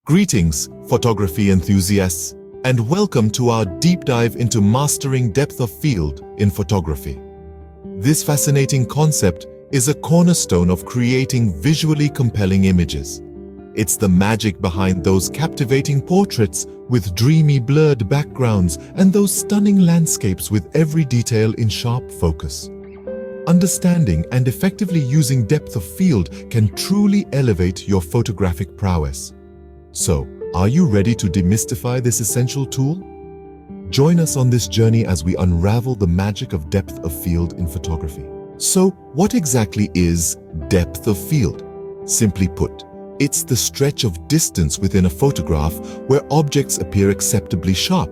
Greetings, photography enthusiasts, and welcome to our deep dive into mastering depth of field in photography. This fascinating concept is a cornerstone of creating visually compelling images. It's the magic behind those captivating portraits with dreamy blurred backgrounds and those stunning landscapes with every detail in sharp focus. Understanding and effectively using depth of field can truly elevate your photographic prowess. So, are you ready to demystify this essential tool? Join us on this journey as we unravel the magic of depth of field in photography. So, what exactly is depth of field? Simply put, it's the stretch of distance within a photograph where objects appear acceptably sharp.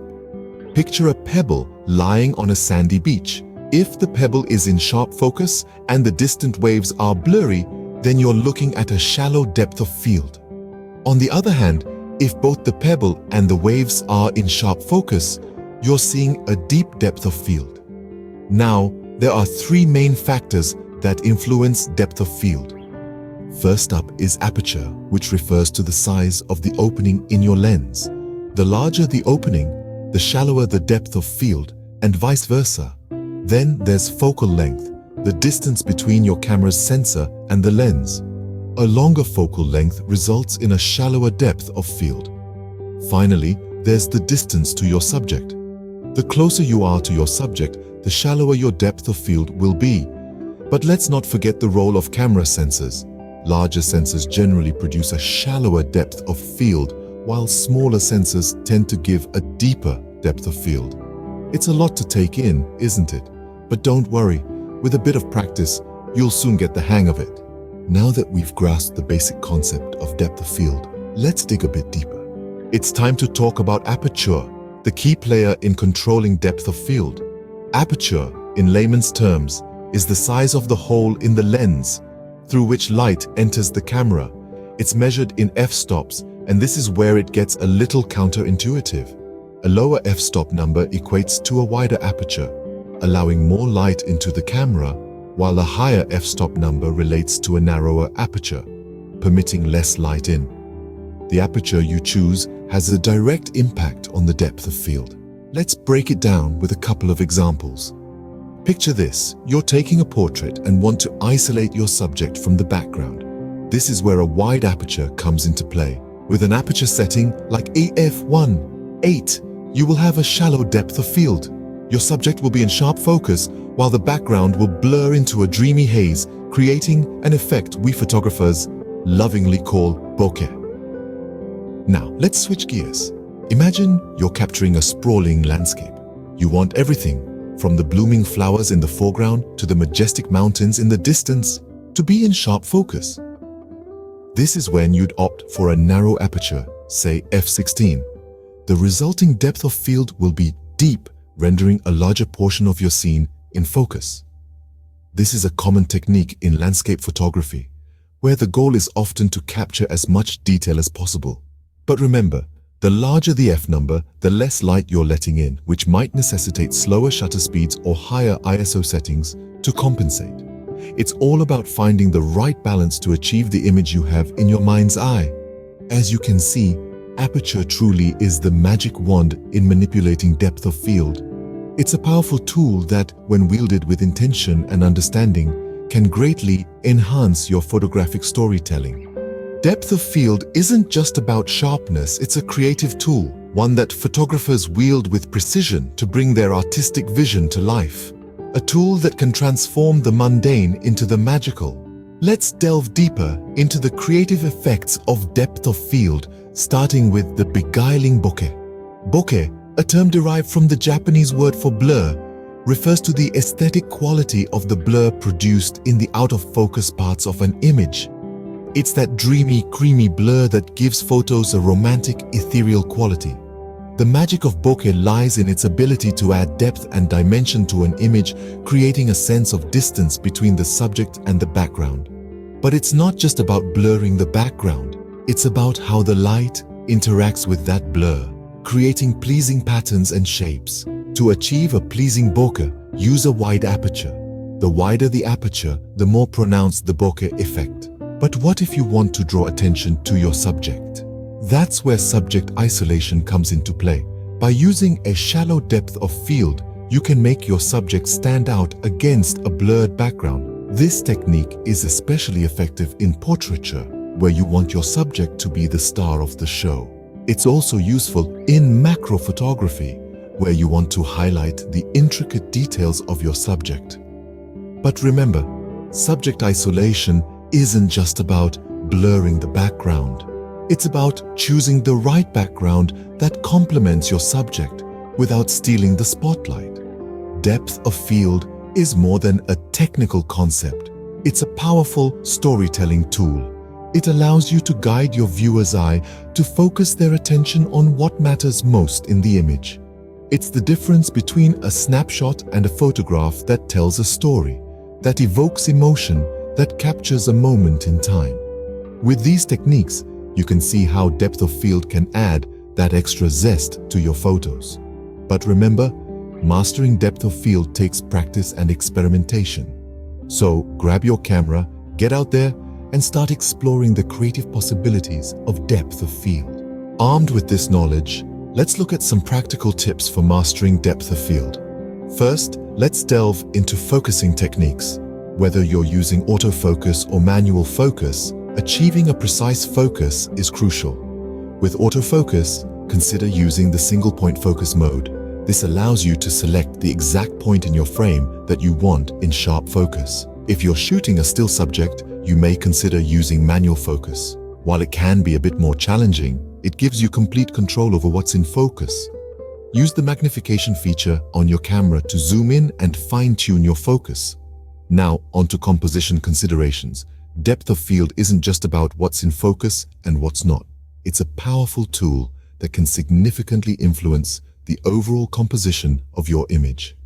Picture a pebble lying on a sandy beach. If the pebble is in sharp focus and the distant waves are blurry, then you're looking at a shallow depth of field. On the other hand, if both the pebble and the waves are in sharp focus, you're seeing a deep depth of field. Now, there are three main factors that influence depth of field. First up is aperture, which refers to the size of the opening in your lens. The larger the opening, the shallower the depth of field, and vice versa. Then there's focal length, the distance between your camera's sensor and the lens. A longer focal length results in a shallower depth of field. Finally, there's the distance to your subject. The closer you are to your subject, the shallower your depth of field will be. But let's not forget the role of camera sensors. Larger sensors generally produce a shallower depth of field, while smaller sensors tend to give a deeper depth of field. It's a lot to take in, isn't it? But don't worry, with a bit of practice, you'll soon get the hang of it. Now that we've grasped the basic concept of depth of field, let's dig a bit deeper. It's time to talk about aperture, the key player in controlling depth of field. Aperture, in layman's terms, is the size of the hole in the lens through which light enters the camera. It's measured in f-stops, and this is where it gets a little counterintuitive. A lower f-stop number equates to a wider aperture, allowing more light into the camera, while a higher f-stop number relates to a narrower aperture, permitting less light in. The aperture you choose has a direct impact on the depth of field. Let's break it down with a couple of examples. Picture this: you're taking a portrait and want to isolate your subject from the background. This is where a wide aperture comes into play. With an aperture setting like AF1.8, you will have a shallow depth of field. Your subject will be in sharp focus, while the background will blur into a dreamy haze, creating an effect we photographers lovingly call bokeh. Now, let's switch gears. Imagine you're capturing a sprawling landscape. You want everything, from the blooming flowers in the foreground to the majestic mountains in the distance, to be in sharp focus. This is when you'd opt for a narrow aperture, say f16. The resulting depth of field will be deep, rendering a larger portion of your scene in focus. This is a common technique in landscape photography, where the goal is often to capture as much detail as possible. But remember, the larger the f number, the less light you're letting in, which might necessitate slower shutter speeds or higher ISO settings to compensate. It's all about finding the right balance to achieve the image you have in your mind's eye. As you can see, aperture truly is the magic wand in manipulating depth of field. It's a powerful tool that, when wielded with intention and understanding, can greatly enhance your photographic storytelling. Depth of field isn't just about sharpness, it's a creative tool, one that photographers wield with precision to bring their artistic vision to life. A tool that can transform the mundane into the magical. Let's delve deeper into the creative effects of depth of field, starting with the beguiling bokeh. Bokeh, a term derived from the Japanese word for blur, refers to the aesthetic quality of the blur produced in the out-of-focus parts of an image. It's that dreamy, creamy blur that gives photos a romantic, ethereal quality. The magic of bokeh lies in its ability to add depth and dimension to an image, creating a sense of distance between the subject and the background. But it's not just about blurring the background. It's about how the light interacts with that blur, creating pleasing patterns and shapes. To achieve a pleasing bokeh, use a wide aperture. The wider the aperture, the more pronounced the bokeh effect. But what if you want to draw attention to your subject? That's where subject isolation comes into play. By using a shallow depth of field, you can make your subject stand out against a blurred background. This technique is especially effective in portraiture, where you want your subject to be the star of the show. It's also useful in macro photography, where you want to highlight the intricate details of your subject. But remember, subject isolation isn't just about blurring the background. It's about choosing the right background that complements your subject without stealing the spotlight. Depth of field is more than a technical concept. It's a powerful storytelling tool. It allows you to guide your viewer's eye to focus their attention on what matters most in the image. It's the difference between a snapshot and a photograph that tells a story, that evokes emotion, that captures a moment in time. With these techniques, you can see how depth of field can add that extra zest to your photos. But remember, mastering depth of field takes practice and experimentation. So grab your camera, get out there, and start exploring the creative possibilities of depth of field. Armed with this knowledge, let's look at some practical tips for mastering depth of field. First, let's delve into focusing techniques. Whether you're using autofocus or manual focus, achieving a precise focus is crucial. With autofocus, consider using the single-point focus mode. This allows you to select the exact point in your frame that you want in sharp focus. If you're shooting a still subject, you may consider using manual focus. While it can be a bit more challenging, it gives you complete control over what's in focus. Use the magnification feature on your camera to zoom in and fine-tune your focus. Now, onto composition considerations. Depth of field isn't just about what's in focus and what's not. It's a powerful tool that can significantly influence the overall composition of your image.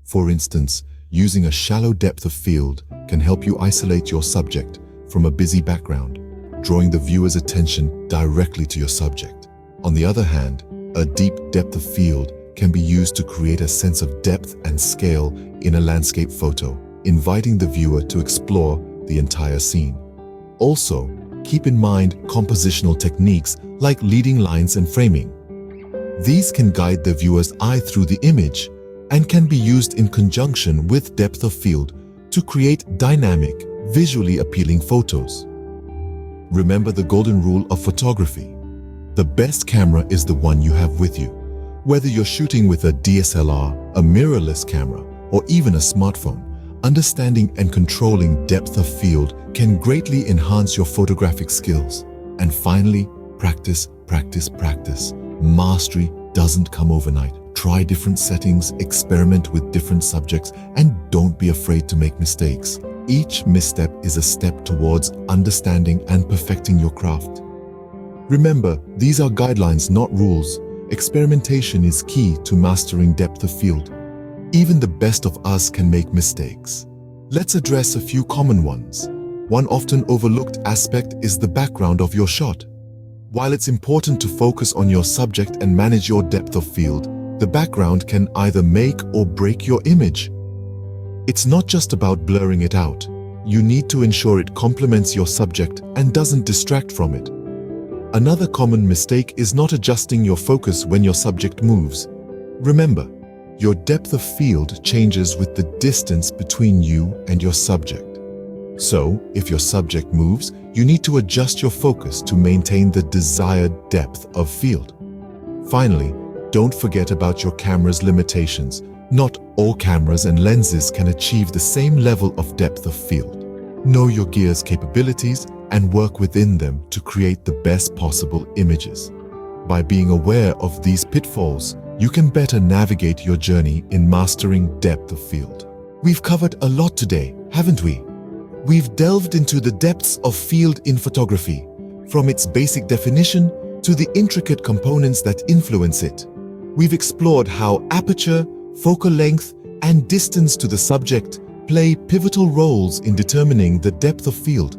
For instance, using a shallow depth of field can help you isolate your subject from a busy background, drawing the viewer's attention directly to your subject. On the other hand, a deep depth of field can be used to create a sense of depth and scale in a landscape photo, inviting the viewer to explore the entire scene. Also, keep in mind compositional techniques like leading lines and framing. These can guide the viewer's eye through the image and can be used in conjunction with depth of field to create dynamic, visually appealing photos. Remember the golden rule of photography. The best camera is the one you have with you. Whether you're shooting with a DSLR, a mirrorless camera, or even a smartphone, understanding and controlling depth of field can greatly enhance your photographic skills. And finally, practice, practice, practice. Mastery doesn't come overnight. Try different settings, experiment with different subjects, and don't be afraid to make mistakes. Each misstep is a step towards understanding and perfecting your craft. Remember, these are guidelines, not rules. Experimentation is key to mastering depth of field. Even the best of us can make mistakes. Let's address a few common ones. One often overlooked aspect is the background of your shot. While it's important to focus on your subject and manage your depth of field, the background can either make or break your image. It's not just about blurring it out. You need to ensure it complements your subject and doesn't distract from it. Another common mistake is not adjusting your focus when your subject moves. Remember, your depth of field changes with the distance between you and your subject. So, if your subject moves, you need to adjust your focus to maintain the desired depth of field. Finally, don't forget about your camera's limitations. Not all cameras and lenses can achieve the same level of depth of field. Know your gear's capabilities and work within them to create the best possible images. By being aware of these pitfalls, you can better navigate your journey in mastering depth of field. We've covered a lot today, haven't we? We've delved into the depths of field in photography, from its basic definition to the intricate components that influence it. We've explored how aperture, focal length, and distance to the subject play pivotal roles in determining the depth of field.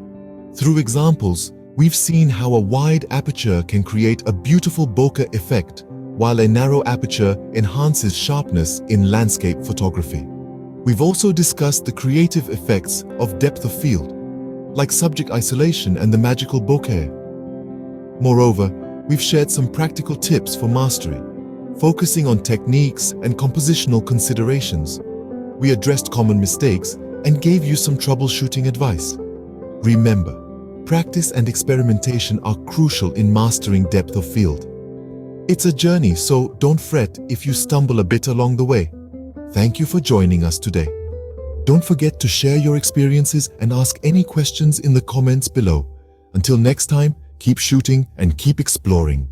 Through examples, we've seen how a wide aperture can create a beautiful bokeh effect, while a narrow aperture enhances sharpness in landscape photography. We've also discussed the creative effects of depth of field, like subject isolation and the magical bokeh. Moreover, we've shared some practical tips for mastery, focusing on techniques and compositional considerations. We addressed common mistakes and gave you some troubleshooting advice. Remember, practice and experimentation are crucial in mastering depth of field. It's a journey, so don't fret if you stumble a bit along the way. Thank you for joining us today. Don't forget to share your experiences and ask any questions in the comments below. Until next time, keep shooting and keep exploring.